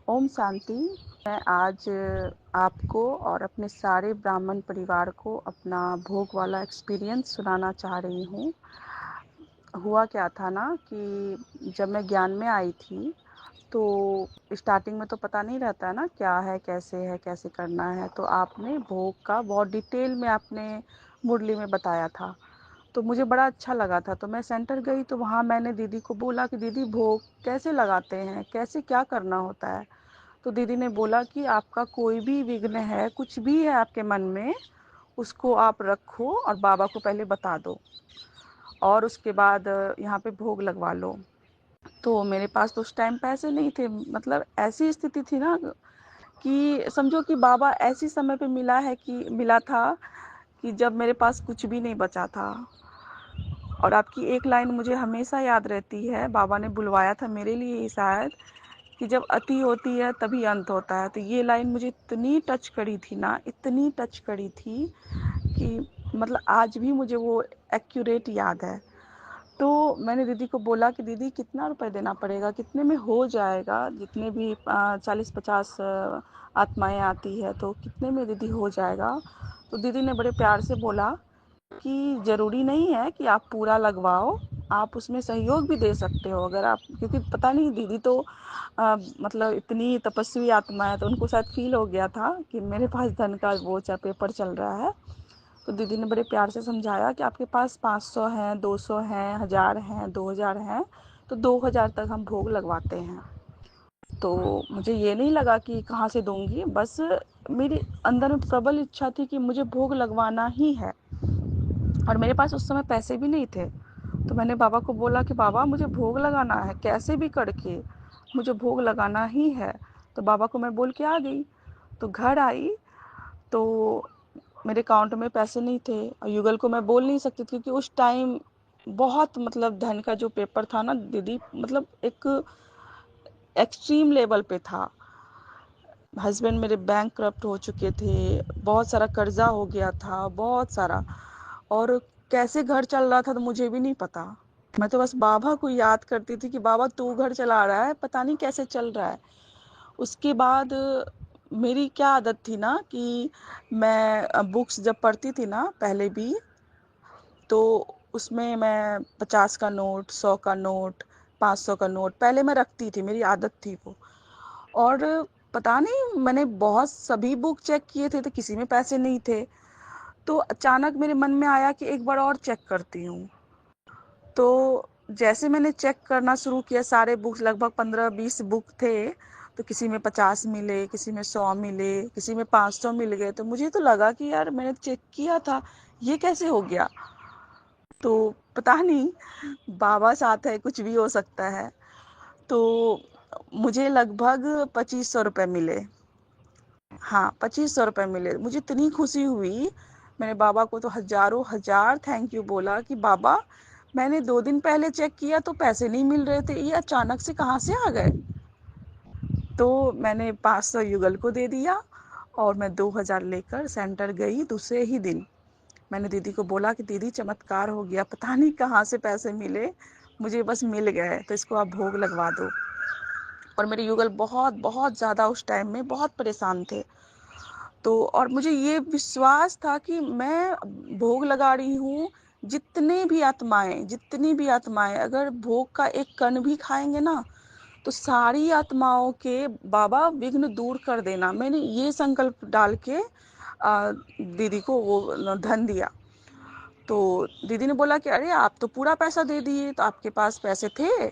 ओम शांति। मैं आज आपको और अपने सारे ब्राह्मण परिवार को अपना भोग वाला एक्सपीरियंस सुनाना चाह रही हूँ। हुआ क्या था ना कि जब मैं ज्ञान में आई थी तो स्टार्टिंग में तो पता नहीं रहता ना क्या है, कैसे करना है। तो आपने भोग का बहुत डिटेल में आपने मुरली में बताया था, तो मुझे बड़ा अच्छा लगा था। तो मैं सेंटर गई तो वहाँ मैंने दीदी को बोला कि दीदी भोग कैसे लगाते हैं, कैसे क्या करना होता है। तो दीदी ने बोला कि आपका कोई भी विघ्न है, कुछ भी है आपके मन में, उसको आप रखो और बाबा को पहले बता दो और उसके बाद यहाँ पे भोग लगवा लो। तो मेरे पास तो उस टाइम पैसे नहीं थे, मतलब ऐसी स्थिति थी ना कि समझो कि बाबा ऐसी समय पे मिला था कि जब मेरे पास कुछ भी नहीं बचा था। और आपकी एक लाइन मुझे हमेशा याद रहती है, बाबा ने बुलवाया था मेरे लिए ही शायद, कि जब अति होती है तभी अंत होता है। तो ये लाइन मुझे इतनी टच करी थी ना, इतनी टच करी थी कि मतलब आज भी मुझे वो एक्यूरेट याद है। तो मैंने दीदी को बोला कि दीदी कितना रुपए देना पड़ेगा, कितने में हो जाएगा, जितने भी 40-50 आत्माएं आती है तो कितने में दीदी हो जाएगा। तो दीदी ने बड़े प्यार से बोला कि ज़रूरी नहीं है कि आप पूरा लगवाओ, आप उसमें सहयोग भी दे सकते हो अगर आप, क्योंकि पता नहीं दीदी तो मतलब इतनी तपस्वी आत्मा है, तो उनको शायद फील हो गया था कि मेरे पास धन का वो पेपर चल रहा है। तो दीदी ने बड़े प्यार से समझाया कि आपके पास 500 हैं, 200 हैं, 1000 हैं, 2000 हैं, तो 2000 तक हम भोग लगवाते हैं। तो मुझे ये नहीं लगा कि कहाँ से दूंगी, बस मेरे अंदर में प्रबल इच्छा थी कि मुझे भोग लगवाना ही है। और मेरे पास उस समय पैसे भी नहीं थे। तो मैंने बाबा को बोला कि बाबा मुझे भोग लगाना है, कैसे भी करके मुझे भोग लगाना ही है। तो बाबा को मैं बोल के आ गई। तो घर आई तो मेरे अकाउंट में पैसे नहीं थे और युगल को मैं बोल नहीं सकती थी, क्योंकि उस टाइम बहुत मतलब धन का जो पेपर था ना दीदी, मतलब एक एक्सट्रीम लेवल पे था। हस्बैंड मेरे बैंक करप्ट हो चुके थे, बहुत सारा कर्जा हो गया था, बहुत सारा। और कैसे घर चल रहा था तो मुझे भी नहीं पता। मैं तो बस बाबा को याद करती थी कि बाबा तू घर चला रहा है, पता नहीं कैसे चल रहा है। उसके बाद मेरी क्या आदत थी ना कि मैं बुक्स जब पढ़ती थी ना पहले भी, तो उसमें मैं 50 का नोट, 100 का नोट, 500 का नोट पहले मैं रखती थी, मेरी आदत थी वो। और पता नहीं मैंने बहुत सभी बुक चेक किए थे तो किसी में पैसे नहीं थे। तो अचानक मेरे मन में आया कि एक बार और चेक करती हूँ। तो जैसे मैंने चेक करना शुरू किया, सारे बुक्स लगभग 15-20 बुक थे, तो किसी में 50 मिले, किसी में 100 मिले, किसी में 500 मिल गए। तो मुझे तो लगा कि यार मैंने चेक किया था, ये कैसे हो गया। तो पता नहीं बाबा साथ है, कुछ भी हो सकता है। तो मुझे लगभग 2500 रुपये मिले। हाँ, 2500 रुपये मिले। मुझे इतनी खुशी हुई, मैंने बाबा को तो हजारों हजार थैंक यू बोला कि बाबा मैंने 2 दिन पहले चेक किया तो पैसे नहीं मिल रहे थे, ये अचानक से कहाँ से आ गए। तो मैंने 500 युगल को दे दिया और मैं 2000 लेकर सेंटर गई। दूसरे ही दिन मैंने दीदी को बोला कि दीदी चमत्कार हो गया, पता नहीं कहाँ से पैसे मिले, मुझे बस मिल गए, तो इसको आप भोग लगवा दो। और मेरे युगल बहुत बहुत ज़्यादा उस टाइम में बहुत परेशान थे। तो और मुझे ये विश्वास था कि मैं भोग लगा रही हूँ, जितनी भी आत्माएं अगर भोग का एक कण भी खाएंगे ना, तो सारी आत्माओं के बाबा विघ्न दूर कर देना। मैंने ये संकल्प डाल के दीदी को वो धन दिया। तो दीदी ने बोला कि अरे आप तो पूरा पैसा दे दिए, तो आपके पास पैसे थे,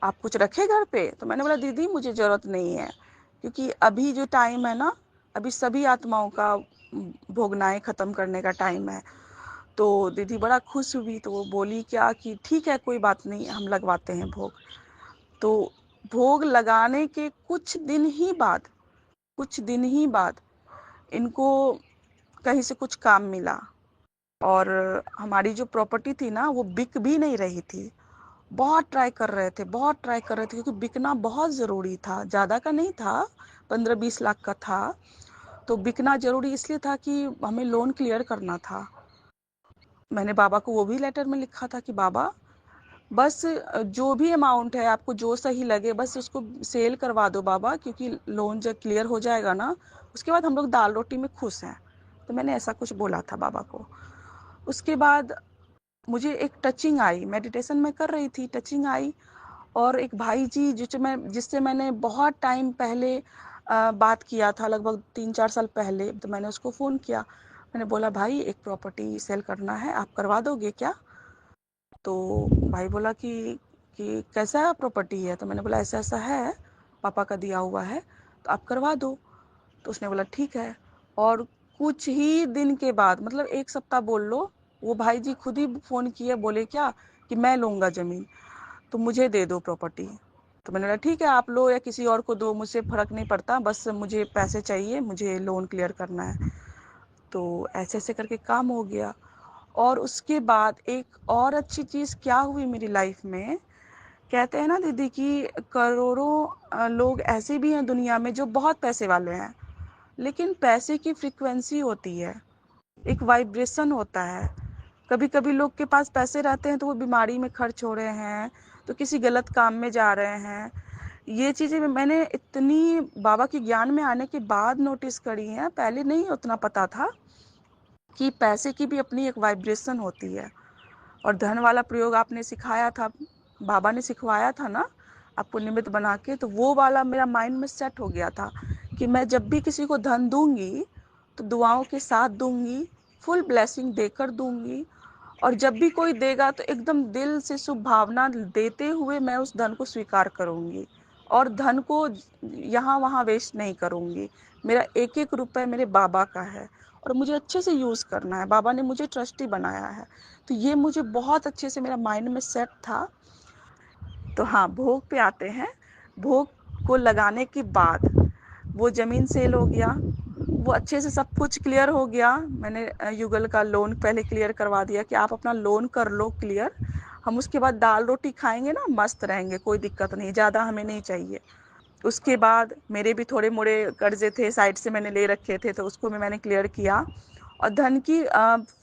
आप कुछ रखे घर पे। तो मैंने बोला दीदी मुझे ज़रूरत नहीं है, क्योंकि अभी जो टाइम है ना, अभी सभी आत्माओं का भोगनाएं ख़त्म करने का टाइम है। तो दीदी बड़ा खुश हुई, तो वो बोली क्या कि ठीक है कोई बात नहीं, हम लगवाते हैं भोग। तो भोग लगाने के कुछ दिन ही बाद इनको कहीं से कुछ काम मिला। और हमारी जो प्रॉपर्टी थी ना वो बिक भी नहीं रही थी। बहुत ट्राई कर रहे थे, क्योंकि बिकना बहुत ज़रूरी था, ज़्यादा का नहीं था, 15-20 लाख का था। तो बिकना ज़रूरी इसलिए था कि हमें लोन क्लियर करना था। मैंने बाबा को वो भी लेटर में लिखा था कि बाबा बस जो भी अमाउंट है आपको जो सही लगे बस उसको सेल करवा दो बाबा, क्योंकि लोन जब क्लियर हो जाएगा ना उसके बाद हम लोग दाल रोटी में खुश हैं। तो मैंने ऐसा कुछ बोला था बाबा को। उसके बाद मुझे एक टचिंग आई, मेडिटेशन में कर रही थी, टचिंग आई, और एक भाई जी जिससे मैंने बहुत टाइम पहले बात किया था, लगभग 3-4 साल पहले, तो मैंने उसको फ़ोन किया। मैंने बोला भाई एक प्रॉपर्टी सेल करना है, आप करवा दोगे क्या? तो भाई बोला कि कैसा प्रॉपर्टी है? तो मैंने बोला ऐसा ऐसा है, पापा का दिया हुआ है, तो आप करवा दो। तो उसने बोला ठीक है। और कुछ ही दिन के बाद, मतलब 1 सप्ताह बोल लो, वो भाई जी खुद ही फ़ोन किए, बोले क्या कि मैं लूँगा ज़मीन, तो मुझे दे दो प्रॉपर्टी। तो मैंने बोला ठीक है, आप लो या किसी और को दो, मुझसे फ़र्क नहीं पड़ता, बस मुझे पैसे चाहिए, मुझे लोन क्लियर करना है। तो ऐसे-ऐसे करके काम हो गया। और उसके बाद एक और अच्छी चीज़ क्या हुई मेरी लाइफ में, कहते हैं ना दीदी कि करोड़ों लोग ऐसे भी हैं दुनिया में जो बहुत पैसे वाले हैं, लेकिन पैसे की फ्रीक्वेंसी होती है, एक वाइब्रेशन होता है। कभी-कभी लोग के पास पैसे रहते हैं तो वो बीमारी में खर्च हो रहे हैं, तो किसी गलत काम में जा रहे हैं। ये चीज़ें मैंने इतनी बाबा के ज्ञान में आने के बाद नोटिस करी हैं, पहले नहीं उतना पता था कि पैसे की भी अपनी एक वाइब्रेशन होती है। और धन वाला प्रयोग आपने सिखाया था, बाबा ने सिखवाया था ना आपको निमित्त बना के, तो वो वाला मेरा माइंड में सेट हो गया था कि मैं जब भी किसी को धन दूंगी तो दुआओं के साथ दूंगी, फुल ब्लेसिंग देकर दूंगी, और जब भी कोई देगा तो एकदम दिल से शुभ भावना देते हुए मैं उस धन को स्वीकार करूंगी, और धन को यहाँ वहाँ वेस्ट नहीं करूंगी। मेरा एक एक रुपए मेरे बाबा का है और मुझे अच्छे से यूज़ करना है, बाबा ने मुझे ट्रस्टी बनाया है। तो ये मुझे बहुत अच्छे से मेरा माइंड में सेट था। तो हाँ, भोग पे आते हैं। भोग को लगाने के बाद वो ज़मीन सेल हो गया, वो अच्छे से सब कुछ क्लियर हो गया। मैंने युगल का लोन पहले क्लियर करवा दिया कि आप अपना लोन कर लो क्लियर, हम उसके बाद दाल रोटी खाएंगे ना, मस्त रहेंगे, कोई दिक्कत नहीं, ज़्यादा हमें नहीं चाहिए। उसके बाद मेरे भी थोड़े मोड़े कर्जे थे, साइड से मैंने ले रखे थे, तो उसको भी मैंने क्लियर किया। और धन की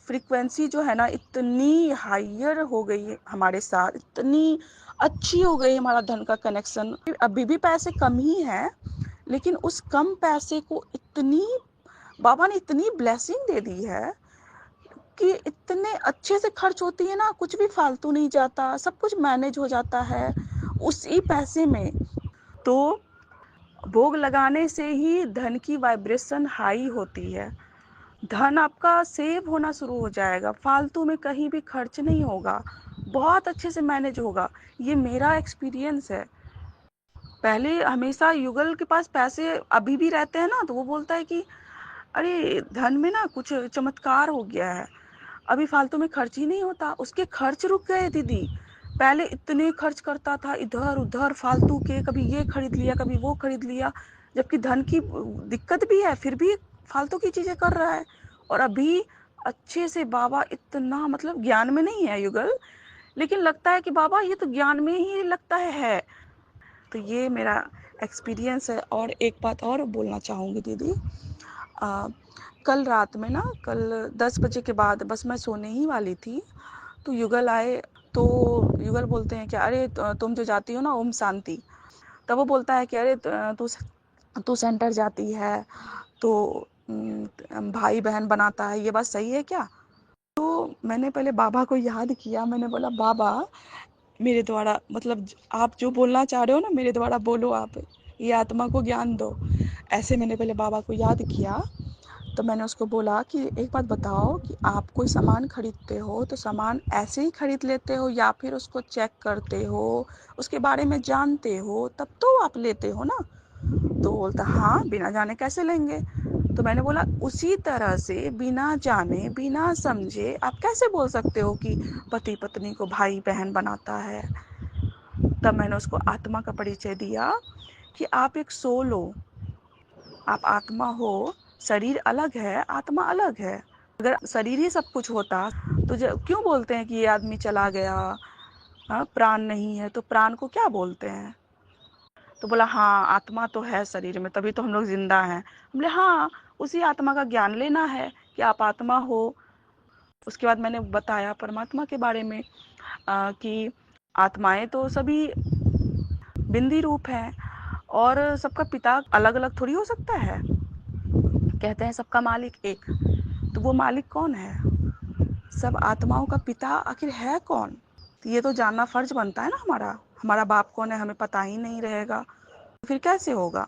फ्रीक्वेंसी जो है ना इतनी हायर हो गई हमारे साथ, इतनी अच्छी हो गई हमारा धन का कनेक्शन। अभी भी पैसे कम ही हैं, लेकिन उस कम पैसे को इतनी बाबा ने इतनी ब्लेसिंग दे दी है कि इतने अच्छे से खर्च होती है ना, कुछ भी फालतू नहीं जाता, सब कुछ मैनेज हो जाता है उसी पैसे में। तो भोग लगाने से ही धन की वाइब्रेशन हाई होती है, धन आपका सेव होना शुरू हो जाएगा, फालतू में कहीं भी खर्च नहीं होगा, बहुत अच्छे से मैनेज होगा। ये मेरा एक्सपीरियंस है। पहले हमेशा युगल के पास पैसे अभी भी रहते हैं ना, तो वो बोलता है कि अरे धन में ना कुछ चमत्कार हो गया है, अभी फालतू में खर्च ही नहीं होता। उसके खर्च रुक गए दीदी, पहले इतने खर्च करता था इधर उधर फालतू के, कभी ये खरीद लिया कभी वो खरीद लिया, जबकि धन की दिक्कत भी है फिर भी फालतू की चीजें कर रहा है। और अभी अच्छे से बाबा इतना, मतलब ज्ञान में नहीं है युगल, लेकिन लगता है कि बाबा ये तो ज्ञान में ही लगता है। तो ये मेरा एक्सपीरियंस है। और एक बात और बोलना चाहूँगी दीदी, कल रात में ना, कल 10 बजे के बाद बस मैं सोने ही वाली थी, तो युगल आए। तो युगल बोलते हैं कि अरे तुम जो जाती हो ना ओम शांति, तब वो बोलता है कि अरे तू तू सेंटर जाती है तो भाई बहन बनाता है, ये बात सही है क्या? तो मैंने पहले बाबा को याद किया, मैंने बोला बाबा मेरे द्वारा, मतलब आप जो बोलना चाह रहे हो ना मेरे द्वारा बोलो, आप ये आत्मा को ज्ञान दो। ऐसे मैंने पहले बाबा को याद किया। तो मैंने उसको बोला कि एक बात बताओ कि आप कोई सामान खरीदते हो तो सामान ऐसे ही खरीद लेते हो या फिर उसको चेक करते हो, उसके बारे में जानते हो तब तो आप लेते हो ना? तो बोलता हाँ, बिना जाने कैसे लेंगे? तो मैंने बोला उसी तरह से बिना जाने बिना समझे आप कैसे बोल सकते हो कि पति पत्नी को भाई बहन बनाता है? तब मैंने उसको आत्मा का परिचय दिया कि आप एक सोल हो, आप आत्मा हो, शरीर अलग है आत्मा अलग है। अगर शरीर ही सब कुछ होता तो क्यों बोलते हैं कि ये आदमी चला गया, हाँ प्राण नहीं है, तो प्राण को क्या बोलते हैं? तो बोला हाँ आत्मा तो है शरीर में, तभी तो हम लोग जिंदा हैं। बोले हाँ, उसी आत्मा का ज्ञान लेना है कि आप आत्मा हो। उसके बाद मैंने बताया परमात्मा के बारे में कि आत्माएं तो सभी बिंदी रूप हैं और सबका पिता अलग अलग थोड़ी हो सकता है। कहते हैं सबका मालिक एक, तो वो मालिक कौन है? सब आत्माओं का पिता आखिर है कौन? तो ये तो जानना फर्ज बनता है ना हमारा। हमारा बाप कौन है हमें पता ही नहीं रहेगा तो फिर कैसे होगा?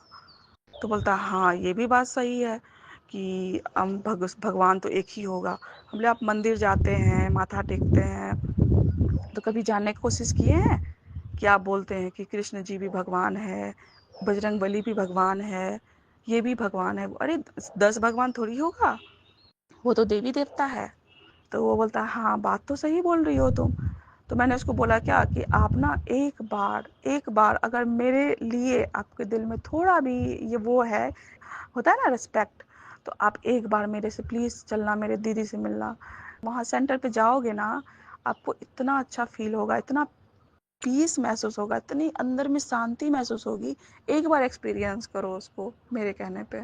तो बोलता हाँ ये भी बात सही है कि हम भगवान तो एक ही होगा। हम बोले आप मंदिर जाते हैं, माथा टेकते हैं, तो कभी जानने की कोशिश किए हैं कि आप बोलते हैं कि कृष्ण जी भी भगवान है, बजरंगबली भी भगवान है, ये भी भगवान है। अरे 10 भगवान थोड़ी होगा, वो तो देवी देवता है। तो वो बोलता है हाँ बात तो सही बोल रही हो तुम। तो मैंने उसको बोला क्या कि आप ना एक बार अगर मेरे लिए आपके दिल में थोड़ा भी ये वो है, होता है ना रिस्पेक्ट, तो आप एक बार मेरे से प्लीज़ चलना, मेरे दीदी से मिलना। वहाँ सेंटर पे जाओगे ना, आपको इतना अच्छा फील होगा, इतना पीस महसूस होगा, इतनी अंदर में शांति महसूस होगी। एक बार एक्सपीरियंस करो उसको मेरे कहने पे।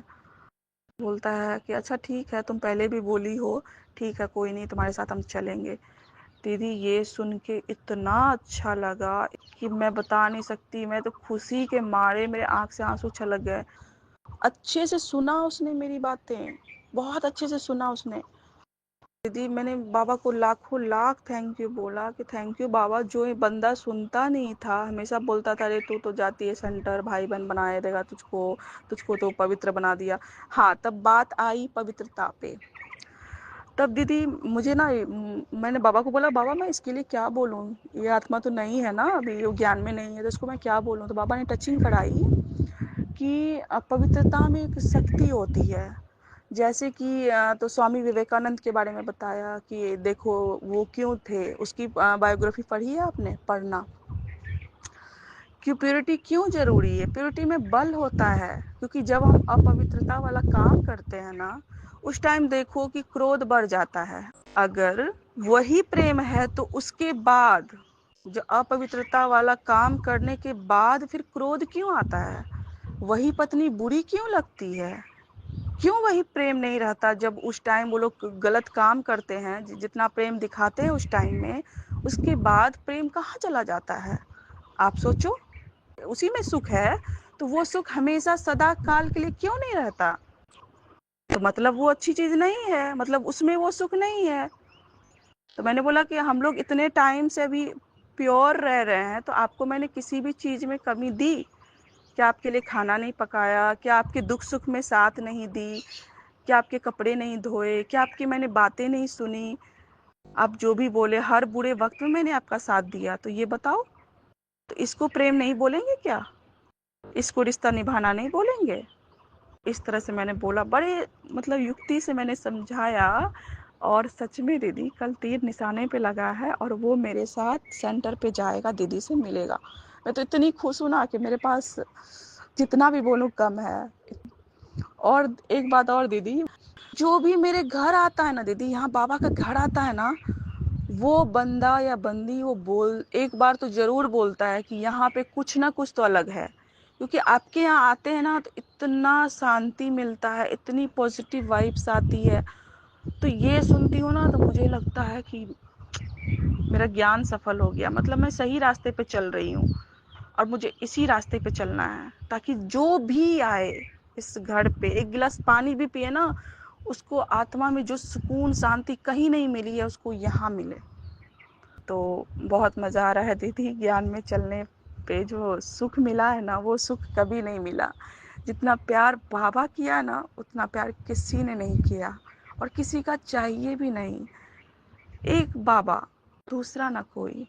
बोलता है कि अच्छा ठीक है, तुम पहले भी बोली हो, ठीक है कोई नहीं, तुम्हारे साथ हम चलेंगे। दीदी ये सुन के इतना अच्छा लगा कि मैं बता नहीं सकती। मैं तो खुशी के मारे मेरे आंख से आंसू छलक गए। अच्छे से सुना उसने मेरी बातें, बहुत अच्छे से सुना उसने। दीदी मैंने बाबा को लाखों लाख थैंक यू बोला कि थैंक यू बाबा, जो ये बंदा सुनता नहीं था, हमेशा बोलता था अरे तू तो जाती है सेंटर, भाई बहन बनाए देगा तुझको, तुझको तो पवित्र बना दिया। हाँ तब बात आई पवित्रता पे। तब दीदी मुझे ना मैंने बाबा को बोला बाबा मैं इसके लिए क्या बोलूँ, ये आत्मा तो नहीं है ना अभी, ये ज्ञान में नहीं है, तो इसको मैं क्या बोलूँ? तो बाबा ने टचिंग कराई कि पवित्रता में एक शक्ति होती है। जैसे कि तो स्वामी विवेकानंद के बारे में बताया कि देखो वो क्यों थे, उसकी बायोग्राफी पढ़ी है आपने? पढ़ना। क्यों प्योरिटी क्यों जरूरी है? प्योरिटी में बल होता है, क्योंकि जब हम अपवित्रता वाला काम करते हैं ना, उस टाइम देखो कि क्रोध बढ़ जाता है। अगर वही प्रेम है तो उसके बाद, जो अपवित्रता वाला काम करने के बाद फिर क्रोध क्यों आता है? वही पत्नी बुरी क्यों लगती है? क्यों वही प्रेम नहीं रहता जब उस टाइम वो लोग गलत काम करते हैं? जितना प्रेम दिखाते हैं उस टाइम में, उसके बाद प्रेम कहाँ चला जाता है? आप सोचो, उसी में सुख है, तो वो सुख हमेशा सदा काल के लिए क्यों नहीं रहता? तो मतलब वो अच्छी चीज नहीं है, मतलब उसमें वो सुख नहीं है। तो मैंने बोला कि हम लोग इतने टाइम से अभी प्योर रह रहे हैं, तो आपको मैंने किसी भी चीज में कमी दी? क्या आपके लिए खाना नहीं पकाया? क्या आपके दुख सुख में साथ नहीं दी? क्या आपके कपड़े नहीं धोए? क्या आपकी मैंने बातें नहीं सुनी? आप जो भी बोले हर बुरे वक्त में मैंने आपका साथ दिया, तो ये बताओ, तो इसको प्रेम नहीं बोलेंगे क्या? इसको रिश्ता निभाना नहीं बोलेंगे? इस तरह से मैंने बोला, बड़े मतलब युक्ति से मैंने समझाया। और सच में दीदी कल तीर निशाने पे लगा है और वो मेरे साथ सेंटर पे जाएगा, दीदी से मिलेगा। मैं तो इतनी खुश हूँ ना कि मेरे पास जितना भी बोलूँ कम है। और एक बात और दीदी, जो भी मेरे घर आता है ना दीदी, यहाँ बाबा का घर आता है ना, वो बंदा या बंदी वो बोल एक बार तो जरूर बोलता है कि यहाँ पे कुछ ना कुछ तो अलग है। क्योंकि आपके यहाँ आते हैं ना तो इतना शांति मिलता है, इतनी पॉजिटिव वाइब्स आती है। तो ये सुनती हूँ ना तो मुझे लगता है कि मेरा ज्ञान सफल हो गया, मतलब मैं सही रास्ते पे चल रही हूँ। और मुझे इसी रास्ते पे चलना है, ताकि जो भी आए इस घर पे एक गिलास पानी भी पिए ना, उसको आत्मा में जो सुकून शांति कहीं नहीं मिली है उसको यहाँ मिले। तो बहुत मज़ा आ रहा है दीदी, ज्ञान में चलने पे जो सुख मिला है ना, वो सुख कभी नहीं मिला। जितना प्यार बाबा किया ना, उतना प्यार किसी ने नहीं किया और किसी का चाहिए भी नहीं। एक बाबा, दूसरा ना कोई।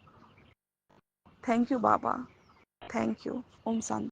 थैंक यू बाबा, थैंक यू। ओम शांति।